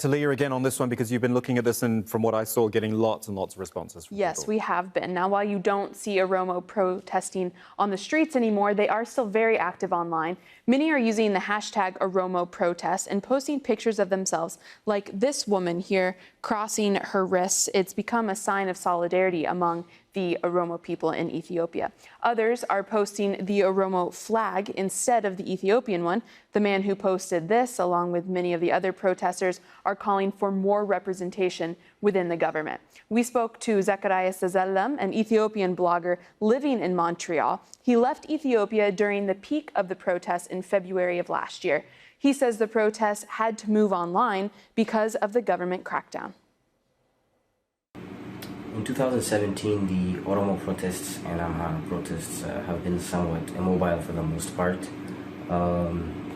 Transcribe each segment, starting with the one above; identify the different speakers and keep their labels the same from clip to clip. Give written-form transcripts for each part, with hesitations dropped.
Speaker 1: to Leah again on this one, because you've been looking at this and, from what I saw, getting lots and lots of responses from
Speaker 2: Yes,
Speaker 1: people.
Speaker 2: we have been. Now, while you don't see Oromo protesting on the streets anymore, they are still very active online. Many are using the hashtag Oromo protests and posting pictures of themselves, like this woman here crossing her wrists. It's become a sign of solidarity among the Oromo people in Ethiopia. Others are posting the Oromo flag instead of the Ethiopian one. The man who posted this, along with many of the other protesters, are calling for more representation within the government. We spoke to Zacharias Zazellam, an Ethiopian blogger living in Montreal. He left Ethiopia during the peak of the protests in February of last year. He says the protests had to move online because of the government crackdown.
Speaker 3: In 2017, the Oromo protests and Amhara protests have been somewhat immobile for the most part.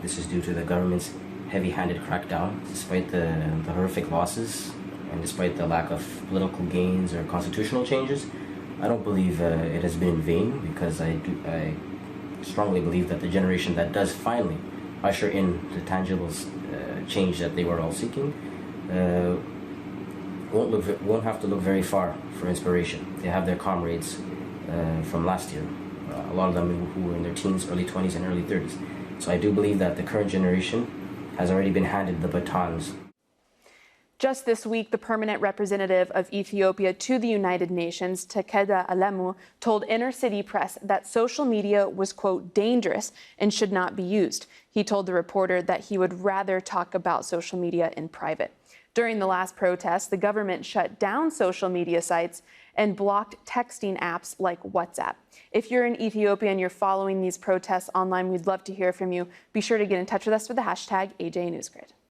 Speaker 3: This is due to the government's heavy-handed crackdown. Despite the horrific losses and despite the lack of political gains or constitutional changes, I don't believe it has been in vain, because I strongly believe that the generation that does finally usher in the tangible change that they were all seeking won't have to look very far for inspiration. They have their comrades from last year, a lot of them who were in their teens, early 20s and early 30s. So I do believe that the current generation has already been handed the batons.
Speaker 2: Just this week, the permanent representative of Ethiopia to the United Nations, Takeda Alemu, told Inner City Press that social media was, quote, dangerous and should not be used. He told the reporter that he would rather talk about social media in private. During the last protest, the government shut down social media sites and blocked texting apps like WhatsApp. If you're in Ethiopia and you're following these protests online, we'd love to hear from you. Be sure to get in touch with us with the hashtag AJ Newsgrid.